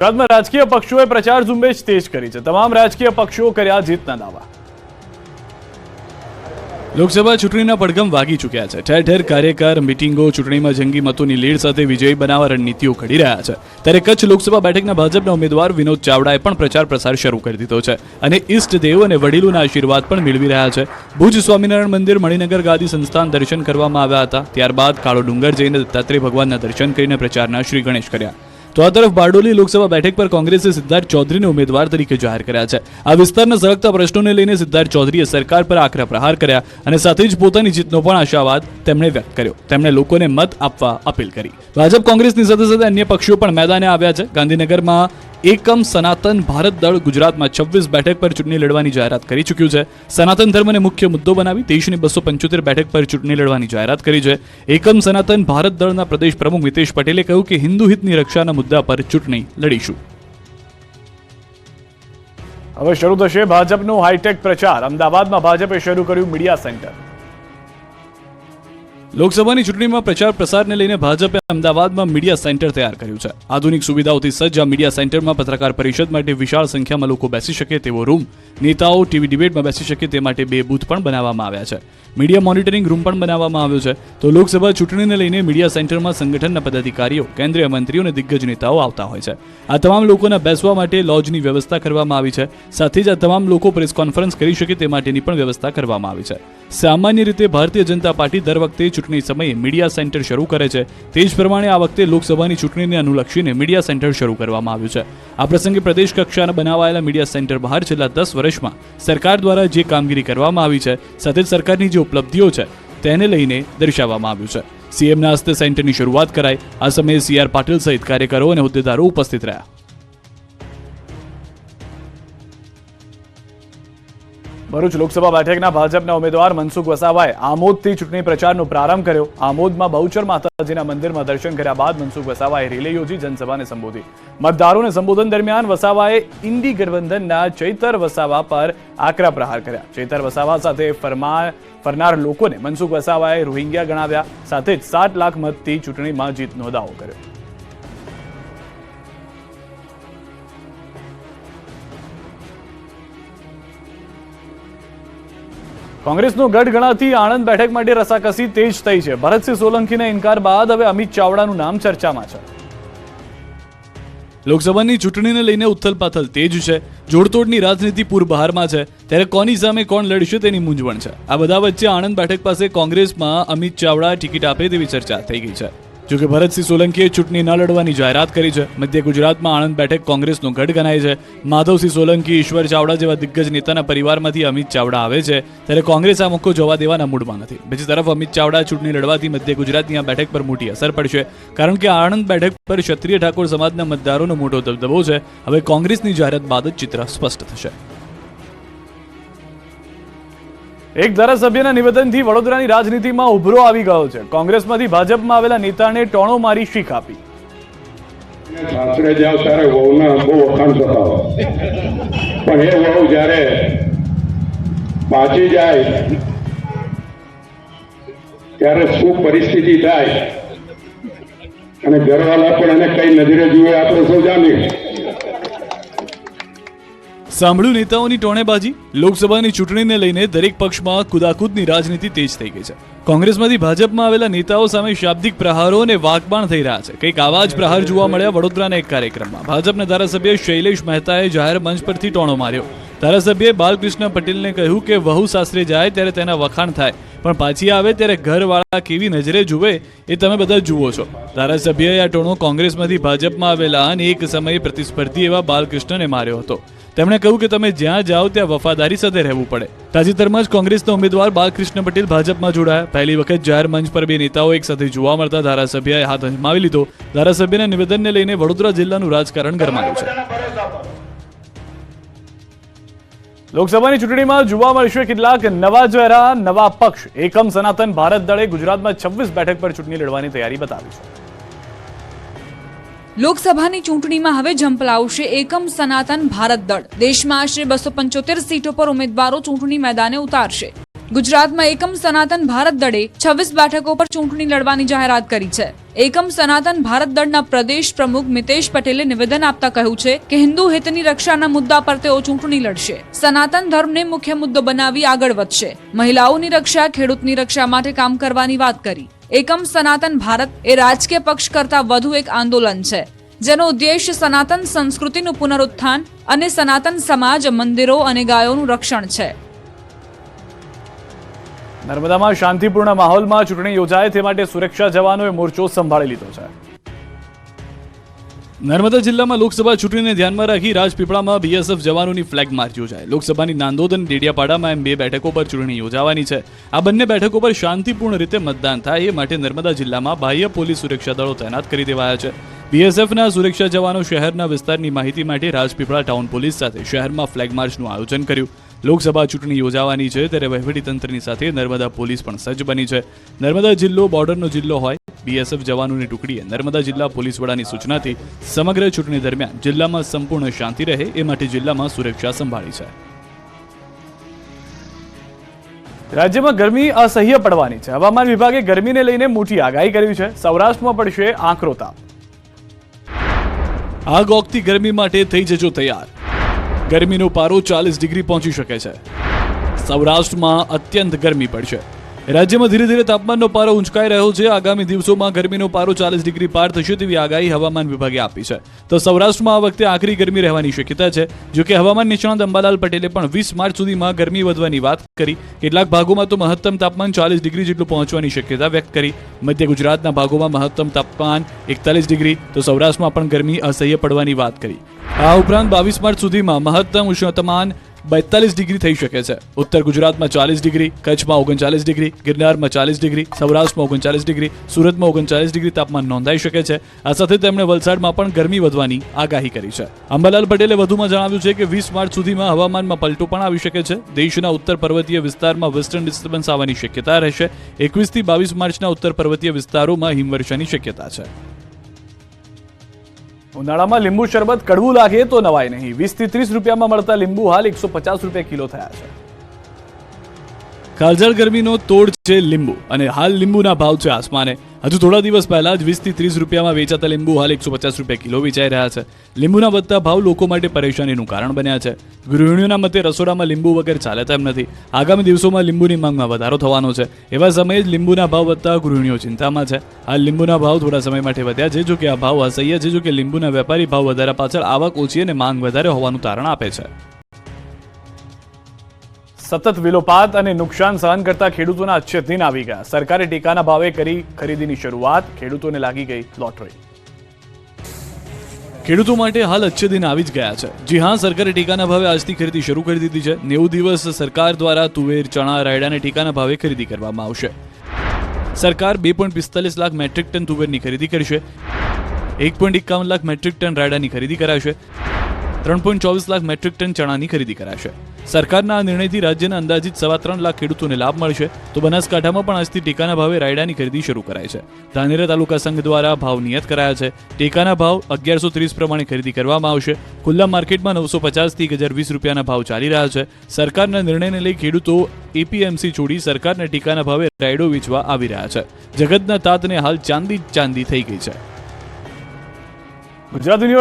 ગુજરાતમાં રાજકીય પક્ષોએ પ્રચાર ઝુંબેશ તેજ કરી છે। તમામ રાજકીય પક્ષો કર્યા જીતના દાવા। લોકસભા ચૂંટણીના પડઘમ વાગી ચૂક્યા છે। ઠેર ઠેર કાર્યકર મીટિંગો ચૂંટણીમાં જંગી મતોની લીડ સાથે વિજયી બનાવવા રણનીતિઓ ઘડી રહ્યા છે। ત્યારે કચ્છ લોકસભા બેઠકના ભાજપના ઉમેદવાર વિનોદ ચાવડાએ પણ પ્રચાર પ્રસાર શરૂ કરી દીધો છે અને ઈષ્ટદેવ અને વડીલોના આશીર્વાદ પણ મેળવી રહ્યા છે। ભુજ સ્વામિનારાયણ મંદિર મણિનગર ગાદી સંસ્થાન દર્શન કરવામાં આવ્યા હતા। ત્યારબાદ કાળો ડુંગર જઈને દત્તાત્રેય ભગવાનના દર્શન કરીને પ્રચારના શ્રી ગણેશ કર્યા। તો આ તરફ બારડોલી લોકસભા બેઠક પર કોંગ્રેસે સિદ્ધાર્થ ચૌધરીને ઉમેદવાર તરીકે જાહેર કર્યા છે। આ વિસ્તારના સળગતા પ્રશ્નોને લઈને સિદ્ધાર્થ ચૌધરીએ સરકાર પર આકરા પ્રહાર કર્યા અને સાથે જ પોતાની જીતનો પણ આશાવાદ તેમણે વ્યક્ત કર્યો। તેમણે લોકોને મત આપવા અપીલ કરી। ભાજપ કોંગ્રેસની સાથે સાથે અન્ય પક્ષો પણ મેદાને આવ્યા છે। ગાંધીનગરમાં એકમ સનાતન ભારત દળ ગુજરાતમાં 26 બેઠક પર ચૂંટણી લડવાની જાહેરાત કરી ચૂક્યું છે। સનાતન ધર્મને મુખ્ય મુદ્દો બનાવી દેશની 275 બેઠક પર ચૂંટણી લડવાની જાહેરાત કરી છે। એકમ સનાતન ભારત દળના પ્રદેશ પ્રમુખ મિતેશ પટેલે કહ્યું કે હિન્દુ હિતની રક્ષાના મુદ્દા પર ચૂંટણી લડીશું। હવે શરૂ થશે ભાજપનો હાઈટેક પ્રચાર। અમદાવાદમાં ભાજપે શરૂ કર્યું મીડિયા સેન્ટર। લોકસભાની ચૂંટણીમાં પ્રચાર પ્રસારને લઈને ભાજપે અમદાવાદમાં મીડિયા સેન્ટર તૈયાર કર્યું છે। આધુનિક સુવિધાઓથી સજ્જ આ મીડિયા સેન્ટરમાં પત્રકાર પરિષદ માટે વિશાળ સંખ્યામાં લોકો બેસી શકે તેવો રૂમ, નેતાઓ ટીવી ડિબેટમાં બેસી શકે તે માટે 2 બૂથ પણ બનાવવામાં આવ્યા છે। મીડિયા મોનિટરિંગ રૂમ પણ બનાવવામાં આવ્યો છે। તો લોકસભા ચૂંટણીને લઈને મીડિયા સેન્ટરમાં સંગઠનના પદાધિકારીઓ, કેન્દ્રીય મંત્રીઓ અને દિગ્ગજ નેતાઓ આવતા હોય છે। આ તમામ લોકોના બેસવા માટે લોજની વ્યવસ્થા કરવામાં આવી છે। સાથે જ આ તમામ લોકો પ્રેસ કોન્ફરન્સ કરી શકે તે માટેની પણ વ્યવસ્થા કરવામાં આવી છે। સામાન્ય રીતે ભારતીય જનતા પાર્ટી દર વખતે ચૂંટણી સમયે મીડિયા સેન્ટર શરૂ કરે છે। તે જ પ્રમાણે આ વખતે લોકસભાની ચૂંટણીને અનુલક્ષીને મીડિયા સેન્ટર શરૂ કરવામાં આવ્યું છે। આ પ્રસંગે પ્રદેશ કક્ષાના બનાવાયેલા મીડિયા સેન્ટર બહાર છેલ્લા 10 વર્ષમાં સરકાર દ્વારા જે કામગીરી કરવામાં આવી છે, સાથે જ સરકારની જે ઉપલબ્ધિઓ છે તેને લઈને દર્શાવવામાં આવ્યું છે। સીએમના હસ્તે સેન્ટરની શરૂઆત કરાઈ। આ સમયે CR પાટીલ સહિત કાર્યકરો અને હોદ્દેદારો ઉપસ્થિત રહ્યા। ભરૂચ લોકસભા બેઠકના ભાજપના ઉમેદવાર મનસુખ વસાવાએ આમોદથી ચૂંટણી પ્રચારનો પ્રારંભ કર્યો। આમોદમાં બહુચર માતાજીના મંદિરમાં દર્શન કર્યા બાદ મનસુખ વસાવાએ રેલી યોજી જનસભાને સંબોધી। મતદારોને સંબોધન દરમિયાન વસાવાએ ઇન્ડી ગઠબંધનના ચૈતર વસાવા પર આકરા પ્રહાર કર્યા। ચૈતર વસાવા સાથે ફરનાર લોકોને મનસુખ વસાવાએ રોહિંગ્યા ગણાવ્યા। સાથે જ 7 લાખ મતથી ચૂંટણીમાં જીતનો દાવો કર્યો। કોંગ્રેસનો ગઢ ગણાતી આણંદ બેઠક માટે રસાકસી તેજ થઈ છે। ભરતસિંહ સોલંકીના ઇનકાર બાદ હવે અમિત ચાવડાનું નામ ચર્ચામાં છે। લોકસભાની ચૂંટણીને લઈને ઉથલપાથલ તેજ છે। જોડતોડની રાજનીતિ પૂરબહારમાં છે, ત્યારે કોની સામે કોણ લડશે તેની મૂંઝવણ છે। આ બધા વચ્ચે આણંદ બેઠક પાસે કોંગ્રેસમાં અમિત ચાવડા ટિકિટ આપે તેવી ચર્ચા થઈ ગઈ છે। જોકે ભરતસિંહ સોલંકીએ ચૂંટણી ન લડવાની જાહેરાત કરી છે। મધ્ય ગુજરાતમાં આણંદ બેઠક કોંગ્રેસનો ગઢ ગણાય છે। માધવસિંહ સોલંકી, ઈશ્વર ચાવડા જેવા દિગ્ગજ નેતાના પરિવારમાંથી અમિત ચાવડા આવે છે, ત્યારે કોંગ્રેસ આ મોકો જવા દેવાના મૂડમાં નથી। બીજી તરફ અમિત ચાવડા ચૂંટણી લડવાથી મધ્ય ગુજરાતની આ બેઠક પર મોટી અસર પડશે, કારણ કે આણંદ બેઠક પર ક્ષત્રિય ઠાકોર સમાજના મતદારોનો મોટો દબદબો છે। હવે કોંગ્રેસની જાહેરાત બાદ જ ચિત્ર સ્પષ્ટ થશે। એક ધારાસભ્યના નિવેદનથી વડોદરાની રાજનીતિમાં ઉભરો આવી ગયો છે। કોંગ્રેસમાંથી ભાજપમાં આવેલા નેતાને ટોણો મારી શીખ આપી। સાસરે જાવ ત્યારે વહુના બહુ વખાણ થતા હોય, પણ એ વહુ જ્યારે પાછી જાય ત્યારે શું પરિસ્થિતિ થાય અને ઘરવાળા પણ એને કઈ નજરે જુએ આપણે સૌ જાણીએ। સાંભળ્યું નેતાઓની ટોણેબાજી। લોકસભાની ચૂંટણીને લઈને દરેક પક્ષમાં કુદાકૂદની રાજનીતિ તેજ થઈ ગઈ છે। કોંગ્રેસમાંથી ભાજપમાં આવેલા નેતાઓ સામે શાબ્દિક પ્રહારો અને વાકબાણ થઈ રહ્યા છે। કંઈક આવા જ પ્રહાર જોવા મળ્યા વડોદરાના એક કાર્યક્રમમાં। ભાજપના ધારાસભ્ય શૈલેષ મહેતાએ જાહેર મંચ પરથી ટોણો માર્યો। ધારાસભ્યએ બાલકૃષ્ણ પટેલને કહ્યું કે વહુ સાસરે જાય ત્યારે તેના વખાણ થાય, પણ પાછી આવે ત્યારે ઘરવાળા કેવી નજરે જુએ એ તમે બધા જુઓ છો। ધારાસભ્યએ આ ટોણો કોંગ્રેસમાંથી ભાજપમાં આવેલા અને એક સમયે પ્રતિસ્પર્ધી એવા બાલકૃષ્ણને માર્યો હતો। તેમણે કહ્યું કે તમે જ્યાં જાઓ ત્યાં વફાદારી સાથે રહેવું પડે। તાજેતરમાં જ કોંગ્રેસના ઉમેદવાર બાલકૃષ્ણ પટેલ ભાજપમાં જોડાયા। પહેલી વખત જાહેર મંચ પર 2 નેતાઓ એક સાથે જોવા મળતા ધારાસભ્યએ હાથ અજમાવી લીધો। ધારાસભ્યના નિવેદનને લઈને વડોદરા જિલ્લાનું રાજકારણ ગરમાયું છે। લોકસભાની ચૂંટણીમાં જોવા મળશે કેટલાક નવા ચહેરા, નવા પક્ષ। એકમ સનાતન ભારત દળે ગુજરાતમાં 26 બેઠક પર ચૂંટણી લડવાની તૈયારી બતાવી છે। લોકસભાની ચૂંટણીમાં હવે ઝંપલાવશે એકમ સનાતન ભારત દળ। દેશમાં આશરે 275 સીટો પર ઉમેદવારો ચૂંટણી મેદાને ઉતારશે। ગુજરાતમાં એકમ સનાતન ભારત દળે 26 બેઠકો પર ચૂંટણી લડવાની જાહેરાત કરી છે. એકમ સનાતન ભારત દળના પ્રદેશ પ્રમુખ મિતેશ પટેલે નિવેદન આપતા કહ્યું છે કે હિન્દુ હિતની રક્ષાના મુદ્દા પર તેઓ ચૂંટણી લડશે. સનાતન ધર્મને મુખ્ય મુદ્દો બનાવી આગળ વધશે. મહિલાઓની રક્ષા, ખેડૂતની રક્ષા માટે કામ કરવાની વાત કરી. એકમ સનાતન ભારત એ રાજકીય પક્ષ કરતા વધુ એક આંદોલન છે, જેનો ઉદ્દેશ્ય સનાતન સંસ્કૃતિનું પુનરુત્થાન અને સનાતન સમાજ, મંદિરો અને ગાયોનું રક્ષણ છે. નર્મદામાં શાંતિપૂર્ણ માહોલમાં ચૂંટણી યોજાય તે માટે સુરક્ષા જવાનોએ મોરચો સંભાળી લીધો છે. નર્મદા જિલ્લામાં લોકસભા ચૂંટણીને ધ્યાનમાં રાખી રાજપીપળામાં બીએસએફ જવાનોની ફ્લેગ માર્ચ યોજાય. લોકસભાની નાંદોદ અને ડેડિયાપાડામાં એમ 2 બેઠકો પર ચૂંટણી યોજાવાની છે. આ બંને બેઠકો પર શાંતિપૂર્ણ રીતે મતદાન થાય એ માટે નર્મદા જિલ્લામાં બાહ્ય પોલીસ સુરક્ષા દળો તૈનાત કરી દેવાયા છે. બીએસએફના સુરક્ષા જવાનો શહેરના વિસ્તારની માહિતી માટે રાજપીપળા ટાઉન પોલીસ સાથે શહેરમાં ફ્લેગ માર્ચનું આયોજન કર્યું. લોકસભા ચૂંટણી યોજાવાની છે ત્યારે વહીવટીતંત્રની સાથે નર્મદા પોલીસ પણ સજ્જ બની છે. નર્મદા જિલ્લો બોર્ડરનો જિલ્લો હોય, બીએસએફ જવાનોની ટુકડીએ નર્મદા જિલ્લા પોલીસ વડાની સૂચનાથી સમગ્ર ચૂંટણી દરમિયાન જિલ્લામાં સંપૂર્ણ શાંતિ રહે એ માટે જિલ્લામાં સુરક્ષા સંભાળી છે. રાજ્યમાં ગરમી અસહ્ય પડવાની છે. હવામાન વિભાગે ગરમીને લઈને મોટી આગાહી કરી છે. સૌરાષ્ટ્રમાં પડશે આકરો તાપ. આગ ઓગતી ગરમી માટે થઈ જજો તૈયાર. ગરમીનો પારો 40 ડિગ્રી પહોંચી શકે છે. સૌરાષ્ટ્રમાં અત્યંત ગરમી પડશે. રાજ્યમાં ધીરે ધીરે તાપમાનનો પારો ઊંચકાઈ રહ્યો છે. આગામી દિવસોમાં ગરમીનો પારો 40 ડિગ્રી પાર થશે તેવી આગાહી હવામાન વિભાગે આપી છે. તો સૌરાષ્ટ્રમાં આ વખતે આકરી ગરમી રહેવાની શક્યતા છે. જો કે હવામાન નિષ્ણાત અંબાલાલ પટેલે પણ 20 માર્ચ સુધીમાં ગરમી વધવાની વાત કરી. કેટલાક ભાગોમાં તો મહત્તમ તાપમાન 40 ડિગ્રી જેટલું પહોંચવાની શક્યતા વ્યક્ત કરી. મધ્ય ગુજરાતના ભાગોમાં મહત્તમ તાપમાન 41 ડિગ્રી, તો સૌરાષ્ટ્રમાં પણ ગરમી અસહ્ય પડવાની વાત કરી. આ ઉપરાંત 22 માર્ચ સુધીમાં મહત્તમ ઉષ્ણતામાન 42 ડિગ્રી થઈ શકે છે. ઉત્તર ગુજરાતમાં 40 ડિગ્રી, કચ્છમાં 39 ડિગ્રી, ગિરનારમાં 40 ડિગ્રી, સૌરાષ્ટ્રમાં 39 ડિગ્રી, સુરતમાં 39 ડિગ્રી તાપમાન નોંધાઈ શકે છે. આ સાથે તેમણે વલસાડમાં પણ ગરમી વધવાની આગાહી કરી છે. અંબાલાલ પટેલે વધુમાં જણાવ્યું છે કે 20 માર્ચ સુધીમાં હવામાનમાં પલટો પણ આવી શકે છે. દેશના ઉત્તર પર્વતીય વિસ્તારમાં વેસ્ટર્ન ડિસ્ટર્બન્સ આવવાની શક્યતા રહેશે. 21 થી 22 માર્ચના ઉત્તર પર્વતીય વિસ્તારોમાં હિમવર્ષાની શક્યતા છે. ઉનાળામાં લીંબુ શરબત કડવું લાગે તો નવાય નહીં. 20 થી 30 રૂપિયામાં મળતા લીંબુ હાલ 150 રૂપિયા કિલો થયા છે. કાળઝાળ ગરમીનો તોડ છે લીંબુ, અને હાલ લીંબુના ભાવ છે આસમાને. હજુ થોડા દિવસ પહેલા જ 20 થી 30 રૂપિયામાં વેચાતા લીંબુ હાલ 150 રૂપિયા કિલો વેચાઈ રહ્યા છે. લીંબુના વધતા ભાવ લોકો માટે પરેશાનીનું કારણ બન્યા છે. ગૃહિણીઓના મતે રસોડામાં લીંબુ વગર ચાલે તેમ નથી. આગામી દિવસોમાં લીંબુની માંગમાં વધારો થવાનો છે. એવા સમયે જ લીંબુના ભાવ વધતા ગૃહિણીઓ ચિંતામાં છે. હાલ લીંબુના ભાવ થોડા સમય માટે વધ્યા છે. જો કે આ ભાવ અસહ્ય છે. જો કે લીંબુના વેપારી ભાવ વધારા પાછળ આવક ઓછી અને માંગ વધારે હોવાનું તારણ આપે છે. સતત વિલોપાત અને નુકસાન સહન કરતા ખેડૂતોના અચ્છે દિન આવી ગયા. સરકારે ટેકાના ભાવે કરી ખરીદીની શરૂઆત. ખેડૂતોને લાગી ગઈ લોટરી. ખેડૂતો માટે હાલ અચ્છે દિન આવી જ ગયા છે. જી હા, સરકારે ટેકાના ભાવે આજથી ખરીદી શરૂ કરી દીધી છે. 90 દિવસ સરકાર દ્વારા તુવેર, ચણા, રાયડાને ટેકાના ભાવે ખરીદી કરવામાં આવશે. સરકાર 2.45 લાખ મેટ્રિક ટન તુવેરની ખરીદી કરશે. 1.51 લાખ મેટ્રિક ટન રાયડાની ખરીદી કરાશે. 3.24 લાખ મેટ્રિક ટન ચણાની ખરીદી કરાશે. સરકારના આ નિર્ણયથી રાજ્યના અંદાજિત 3.25 લાખ ખેડૂતોને લાભ મળશે. તો બનાસકાંઠામાં પણ આજથી ટેકાના ભાવે રાયડાની ખરીદી શરૂ કરાય છે. ધાનેરા તાલુકા સંઘ દ્વારા ભાવ નિયત કરાયા છે. ટેકાના ભાવ 1130 પ્રમાણે ખરીદી કરવામાં આવશે. ખુલ્લા માર્કેટમાં 950 થી 1020 રૂપિયાના ભાવ ચાલી રહ્યા છે. સરકારના નિર્ણયને લઈ ખેડૂતો એપીએમસી છોડી સરકારના ટેકાના ભાવે રાયડો વેચવા આવી રહ્યા છે. જગતના તાતને હાલ ચાંદી થઈ ગઈ છે. ગુજરાત યુનિવર્સિટી